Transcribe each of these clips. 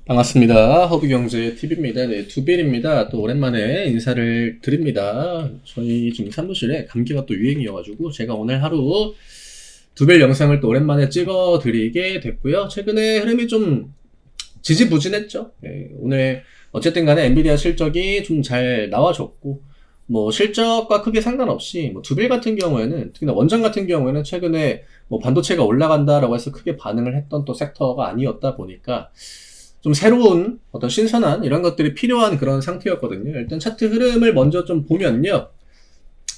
반갑습니다. 허브경제TV입니다. 네, 두빌입니다. 또 오랜만에 인사를 드립니다. 저희 지금 사무실에 감기가 또 유행이어가지고 제가 오늘 하루 두빌 영상을 또 오랜만에 찍어 드리게 됐고요. 최근에 흐름이 좀 지지부진했죠. 네, 오늘 어쨌든 간에 엔비디아 실적이 좀 잘 나와줬고, 뭐 실적과 크게 상관없이 뭐 두빌 같은 경우에는, 특히나 원전 같은 경우에는 최근에 뭐 반도체가 올라간다라고 해서 크게 반응을 했던 또 섹터가 아니었다 보니까 좀 새로운 어떤 신선한 이런 것들이 필요한 그런 상태였거든요. 일단 차트 흐름을 먼저 좀 보면요.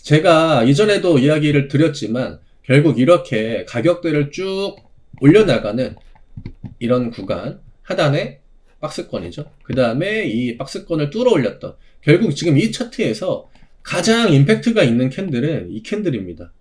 제가 이전에도 이야기를 드렸지만 결국 이렇게 가격대를 쭉 올려나가는 이런 구간, 하단에 박스권이죠. 그 다음에 이 박스권을 뚫어 올렸던, 결국 지금 이 차트에서 가장 임팩트가 있는 캔들은 이 캔들입니다.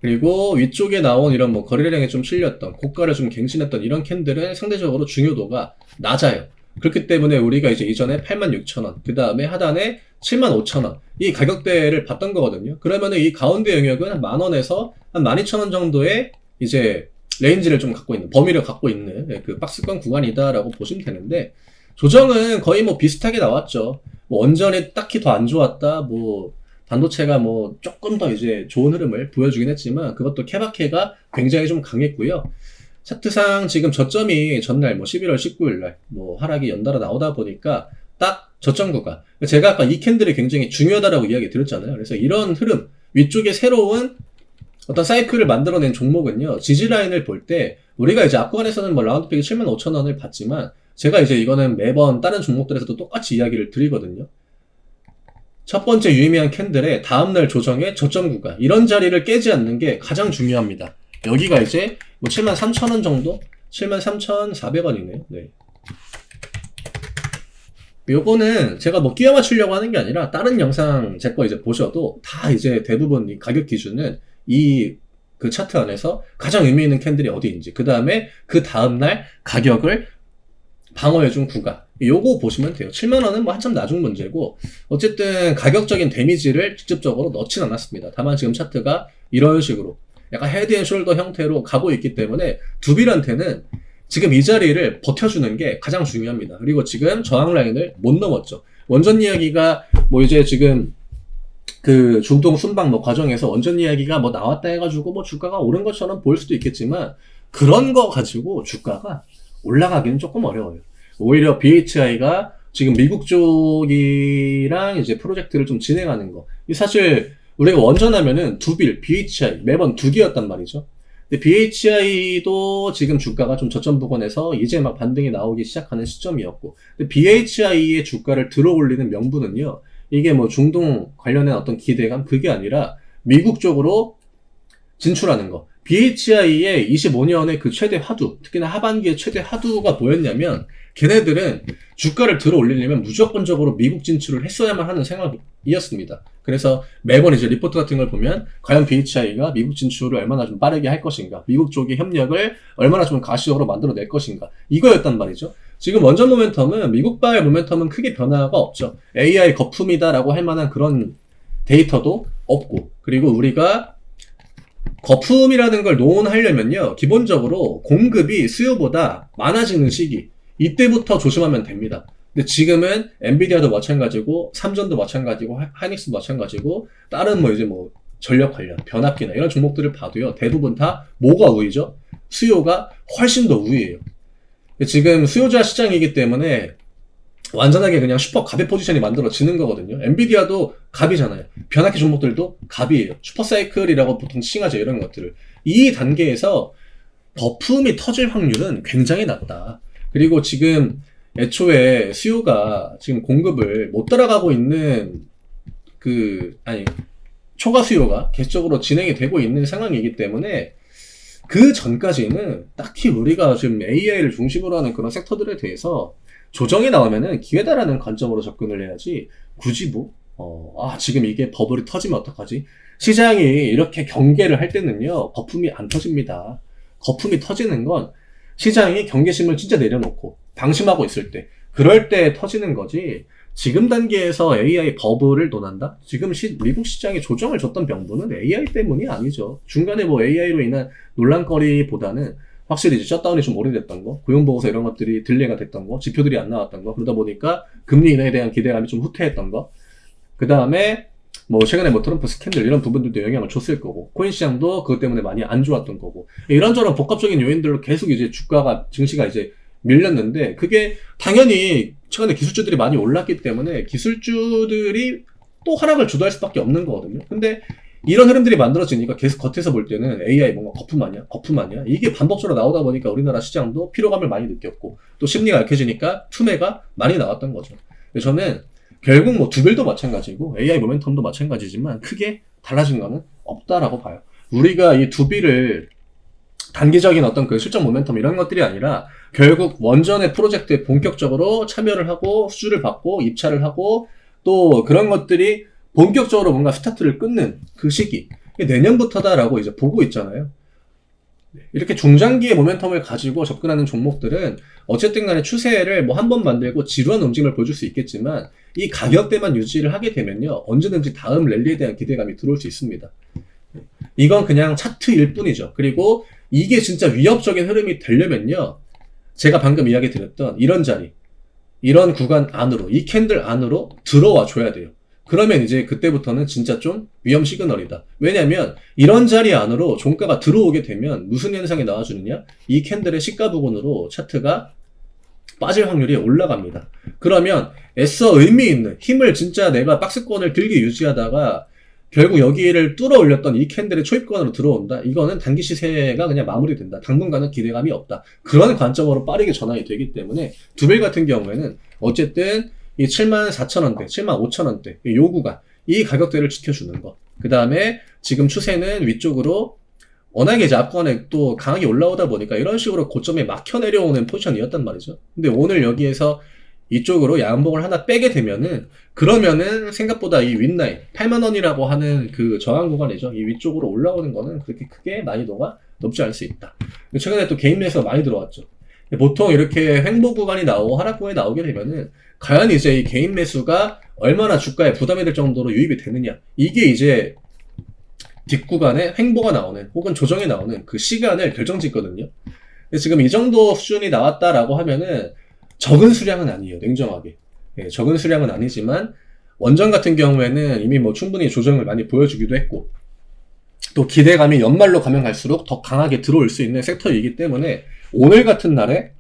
그리고 위쪽에 나온 이런 뭐 거래량에 좀 실렸던, 고가를 좀 갱신했던 이런 캔들은 상대적으로 중요도가 낮아요. 그렇기 때문에 우리가 이제 이전에 86,000원, 그 다음에 하단에 75,000원, 이 가격대를 봤던 거거든요. 그러면은 이 가운데 영역은 한 만원에서 한 12,000원 정도의 이제 레인지를 좀 갖고 있는, 범위를 갖고 있는 그 박스권 구간이다라고 보시면 되는데, 조정은 거의 뭐 비슷하게 나왔죠. 뭐 원전이 딱히 더 안 좋았다, 뭐 반도체가 뭐 조금 더 이제 좋은 흐름을 보여주긴 했지만 그것도 케바케가 굉장히 좀 강했고요. 차트상 지금 저점이 전날 뭐 11월 19일 날 뭐 하락이 연달아 나오다 보니까 딱 저점 구간. 제가 아까 이 캔들이 굉장히 중요하다라고 이야기 드렸잖아요. 그래서 이런 흐름, 위쪽에 새로운 어떤 사이클을 만들어낸 종목은요, 지지라인을 볼 때 우리가 이제 앞구간에서는 뭐 라운드팩이 75,000원을 봤지만 제가 이제 이거는 매번 다른 종목들에서도 똑같이 이야기를 드리거든요. 첫 번째 유의미한 캔들의 다음날 조정의 저점 구간, 이런 자리를 깨지 않는 게 가장 중요합니다. 여기가 이제 뭐 73,000원 정도? 73,400원이네요. 네. 요거는 제가 뭐 끼워 맞추려고 하는 게 아니라 다른 영상 제 거 이제 보셔도 다 이제 대부분 이 가격 기준은 이 그 차트 안에서 가장 의미 있는 캔들이 어디인지, 그 다음에 그 다음날 가격을 방어해준 구간, 요거 보시면 돼요. 7만원은 뭐 한참 나중 문제고, 어쨌든 가격적인 데미지를 직접적으로 넣진 않았습니다. 다만 지금 차트가 이런 식으로 약간 헤드앤숄더 형태로 가고 있기 때문에 두빌한테는 지금 이 자리를 버텨주는 게 가장 중요합니다. 그리고 지금 저항 라인을 못 넘었죠. 원전 이야기가 뭐 이제 지금 그 중동 순방 뭐 과정에서 원전 이야기가 뭐 나왔다 해가지고 뭐 주가가 오른 것처럼 보일 수도 있겠지만, 그런 거 가지고 주가가 올라가기는 조금 어려워요. 오히려 BHI가 지금 미국 쪽이랑 이제 프로젝트를 좀 진행하는 거. 사실 우리가 원전하면은 두빌, BHI 매번 두 개였단 말이죠. 근데 BHI도 지금 주가가 좀 저점 부근에서 이제 막 반등이 나오기 시작하는 시점이었고, 근데 BHI의 주가를 들어 올리는 명분은요, 이게 뭐 중동 관련된 어떤 기대감, 그게 아니라 미국 쪽으로 진출하는 거. BHI의 25년의 그 최대 하두, 특히나 하반기의 최대 하두가 뭐였냐면, 걔네들은 주가를 들어 올리려면 무조건적으로 미국 진출을 했어야만 하는 생각이었습니다. 그래서 매번 이제 리포트 같은 걸 보면 과연 BHI가 미국 진출을 얼마나 좀 빠르게 할 것인가, 미국 쪽의 협력을 얼마나 좀 가시적으로 만들어낼 것인가, 이거였단 말이죠. 지금 원전 모멘텀은, 미국발 모멘텀은 크게 변화가 없죠. AI 거품이다라고 할 만한 그런 데이터도 없고, 그리고 우리가 거품이라는 걸 논하려면요, 기본적으로 공급이 수요보다 많아지는 시기, 이때부터 조심하면 됩니다. 근데 지금은 엔비디아도 마찬가지고, 삼전도 마찬가지고, 하이닉스도 마찬가지고, 다른 뭐 이제 뭐 전력 관련, 변압기나 이런 종목들을 봐도요, 대부분 다 뭐가 우위죠? 수요가 훨씬 더 우위예요. 지금 수요자 시장이기 때문에 완전하게 그냥 슈퍼 갑의 포지션이 만들어지는 거거든요. 엔비디아도 갑이잖아요. 변압기 종목들도 갑이에요. 슈퍼사이클이라고 보통 칭하죠, 이런 것들을. 이 단계에서 거품이 터질 확률은 굉장히 낮다. 그리고 지금 애초에 수요가 지금 공급을 못 따라가고 있는 초과 수요가 계속적으로 진행이 되고 있는 상황이기 때문에 그 전까지는 딱히 우리가 지금 AI를 중심으로 하는 그런 섹터들에 대해서 조정이 나오면은 기회다라는 관점으로 접근을 해야지, 굳이 지금 이게 버블이 터지면 어떡하지? 시장이 이렇게 경계를 할 때는요, 거품이 안 터집니다. 거품이 터지는 건 시장이 경계심을 진짜 내려놓고 방심하고 있을 때, 그럴 때 터지는 거지, 지금 단계에서 AI 버블을 논한다? 지금 미국 시장에 조정을 줬던 병분은 AI 때문이 아니죠. 중간에 뭐 AI로 인한 논란거리보다는 확실히 이제 셧다운이 좀 오래됐던 거, 고용보고서 이런 것들이 딜레이가 됐던 거, 지표들이 안 나왔던 거, 그러다 보니까 금리 인하에 대한 기대감이 좀 후퇴했던 거, 그 다음에 뭐 최근에 뭐 트럼프 스캔들 이런 부분들도 영향을 줬을 거고, 코인 시장도 그것 때문에 많이 안 좋았던 거고, 이런저런 복합적인 요인들로 계속 이제 주가가, 증시가 이제 밀렸는데, 그게 당연히 최근에 기술주들이 많이 올랐기 때문에 기술주들이 또 하락을 주도할 수밖에 없는 거거든요. 근데 이런 흐름들이 만들어지니까 계속 겉에서 볼 때는 AI 뭔가 거품 아니야? 거품 아니야? 이게 반복적으로 나오다 보니까 우리나라 시장도 피로감을 많이 느꼈고, 또 심리가 약해지니까 투매가 많이 나왔던 거죠. 그래서 저는 결국 뭐 두빌도 마찬가지고 AI 모멘텀도 마찬가지지만 크게 달라진 거는 없다라고 봐요. 우리가 이 두빌을 단기적인 어떤 그 실적 모멘텀 이런 것들이 아니라 결국 원전의 프로젝트에 본격적으로 참여를 하고 수주를 받고 입찰을 하고 또 그런 것들이 본격적으로 뭔가 스타트를 끊는 그 시기, 내년부터다라고 이제 보고 있잖아요. 이렇게 중장기의 모멘텀을 가지고 접근하는 종목들은 어쨌든 간에 추세를 뭐 한 번 만들고 지루한 움직임을 보여줄 수 있겠지만 이 가격대만 유지를 하게 되면요, 언제든지 다음 랠리에 대한 기대감이 들어올 수 있습니다. 이건 그냥 차트일 뿐이죠. 그리고 이게 진짜 위협적인 흐름이 되려면요, 제가 방금 이야기 드렸던 이런 자리, 이런 구간 안으로, 이 캔들 안으로 들어와 줘야 돼요. 그러면 이제 그때부터는 진짜 좀 위험 시그널이다. 왜냐면 이런 자리 안으로 종가가 들어오게 되면 무슨 현상이 나와주느냐? 이 캔들의 시가 부근으로 차트가 빠질 확률이 올라갑니다. 그러면 애써 의미 있는 힘을 진짜 내가 박스권을 길게 유지하다가 결국 여기를 뚫어 올렸던 이 캔들의 초입권으로 들어온다. 이거는 단기 시세가 그냥 마무리된다. 당분간은 기대감이 없다. 그런 관점으로 빠르게 전환이 되기 때문에 두빌 같은 경우에는 어쨌든 이 74,000원대, 75,000원대 요 구간, 이 가격대를 지켜주는 거. 그 다음에 지금 추세는 위쪽으로 워낙에 이제 앞권에 또 강하게 올라오다 보니까 이런 식으로 고점에 막혀 내려오는 포지션이었단 말이죠. 근데 오늘 여기에서 이쪽으로 양봉을 하나 빼게 되면은, 그러면은 생각보다 이 윗라인 8만원이라고 하는 그 저항 구간이죠. 이 위쪽으로 올라오는 거는 그렇게 크게 난이도가 높지 않을 수 있다. 최근에 또 개인 매수가 많이 들어왔죠. 보통 이렇게 횡보 구간이 나오고 하락 구간이 나오게 되면은 과연 이제 이 개인 매수가 얼마나 주가에 부담이 될 정도로 유입이 되느냐, 이게 이제 뒷구간에 횡보가 나오는 혹은 조정이 나오는 그 시간을 결정짓거든요. 지금 이 정도 수준이 나왔다라고 하면은 적은 수량은 아니에요, 냉정하게. 적은 수량은 아니지만 원전 같은 경우에는 이미 뭐 충분히 조정을 많이 보여주기도 했고, 또 기대감이 연말로 가면 갈수록 더 강하게 들어올 수 있는 섹터이기 때문에 오늘 같은 날에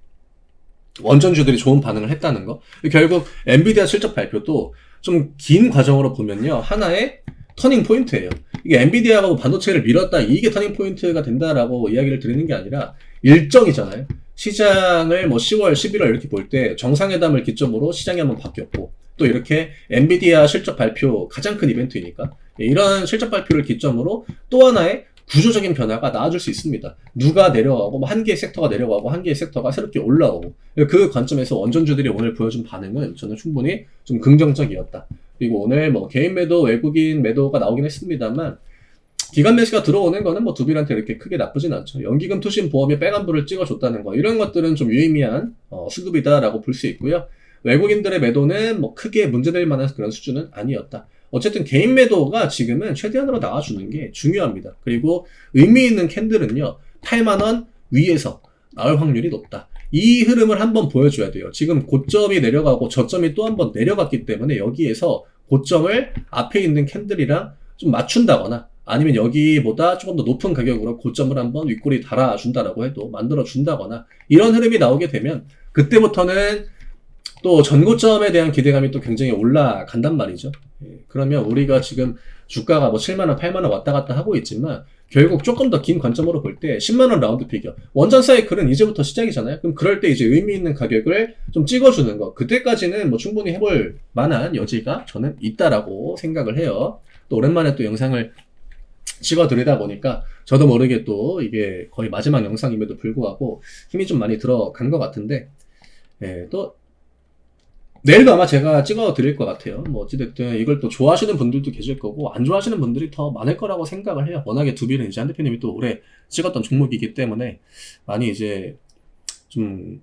원전주들이 좋은 반응을 했다는 거. 결국 엔비디아 실적 발표도 좀 긴 과정으로 보면요, 하나의 터닝 포인트예요. 이게 엔비디아가 뭐 반도체를 밀었다, 이게 터닝 포인트가 된다라고 이야기를 드리는 게 아니라 일정이잖아요. 시장을 뭐 10월, 11월 이렇게 볼 때 정상회담을 기점으로 시장이 한번 바뀌었고, 또 이렇게 엔비디아 실적 발표 가장 큰 이벤트이니까 이런 실적 발표를 기점으로 또 하나의 구조적인 변화가 나와줄 수 있습니다. 누가 내려가고 뭐 한 개의 섹터가 내려가고 한 개의 섹터가 새롭게 올라오고, 그 관점에서 원전주들이 오늘 보여준 반응은 저는 충분히 좀 긍정적이었다. 그리고 오늘 뭐 개인 매도, 외국인 매도가 나오긴 했습니다만 기관 매수가 들어오는 거는 뭐 두빌한테 이렇게 크게 나쁘진 않죠. 연기금 투신 보험에 빨간불을 찍어줬다는 거, 이런 것들은 좀 유의미한 수급이다라고 볼 수 있고요. 외국인들의 매도는 뭐 크게 문제될 만한 그런 수준은 아니었다. 어쨌든 개인 매도가 지금은 최대한으로 나와주는 게 중요합니다. 그리고 의미 있는 캔들은요, 8만원 위에서 나올 확률이 높다. 이 흐름을 한번 보여줘야 돼요. 지금 고점이 내려가고 저점이 또 한번 내려갔기 때문에 여기에서 고점을 앞에 있는 캔들이랑 좀 맞춘다거나 아니면 여기보다 조금 더 높은 가격으로 고점을 한번 윗꼬리 달아준다라고 해도 만들어준다거나 이런 흐름이 나오게 되면 그때부터는 또 전고점에 대한 기대감이 또 굉장히 올라간단 말이죠. 그러면 우리가 지금 주가가 뭐 7만원, 8만원 왔다 갔다 하고 있지만 결국 조금 더 긴 관점으로 볼 때 10만원 라운드 피겨, 원전 사이클은 이제부터 시작이잖아요. 그럼 그럴 때 이제 의미 있는 가격을 좀 찍어주는 거, 그때까지는 뭐 충분히 해볼 만한 여지가 저는 있다라고 생각을 해요. 또 오랜만에 또 영상을 찍어드리다 보니까 저도 모르게 또 이게 거의 마지막 영상임에도 불구하고 힘이 좀 많이 들어간 것 같은데, 또 내일도 아마 제가 찍어드릴 것 같아요. 뭐 어찌됐든 이걸 또 좋아하시는 분들도 계실 거고 안 좋아하시는 분들이 더 많을 거라고 생각을 해요. 워낙에 두빌은 이제 한 대표님이 또 오래 찍었던 종목이기 때문에 많이 이제 좀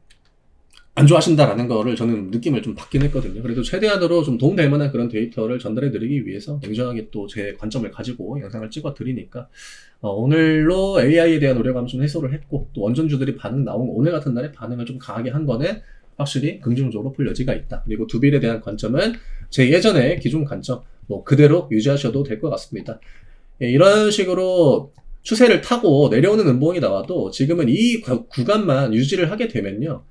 안 좋아하신다라는 거를 저는 느낌을 좀 받긴 했거든요. 그래도 최대한으로 좀 도움될 만한 그런 데이터를 전달해 드리기 위해서 냉정하게 또 제 관점을 가지고 영상을 찍어 드리니까 오늘로 AI에 대한 우려감 좀 해소를 했고 또 원전주들이 반응 나온 오늘 같은 날에 반응을 좀 강하게 한 거는 확실히 긍정적으로 볼 여지가 있다. 그리고 두빌에 대한 관점은 제 예전의 기존 관점 뭐 그대로 유지하셔도 될 것 같습니다. 이런 식으로 추세를 타고 내려오는 음봉이 나와도 지금은 이 구간만 유지를 하게 되면요.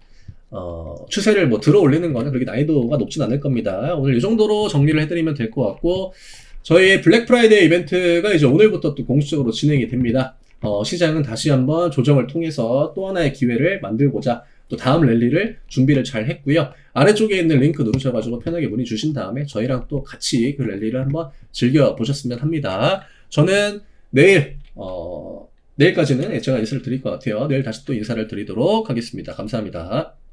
추세를 뭐 들어 올리는 거는 그렇게 난이도가 높진 않을 겁니다. 오늘 이 정도로 정리를 해드리면 될 것 같고, 저희 블랙 프라이데이 이벤트가 이제 오늘부터 또 공식적으로 진행이 됩니다. 시장은 다시 한번 조정을 통해서 또 하나의 기회를 만들고자 또 다음 랠리를 준비를 잘 했고요. 아래쪽에 있는 링크 누르셔가지고 편하게 문의 주신 다음에 저희랑 또 같이 그 랠리를 한번 즐겨보셨으면 합니다. 저는 내일까지는 제가 인사를 드릴 것 같아요. 내일 다시 또 인사를 드리도록 하겠습니다. 감사합니다.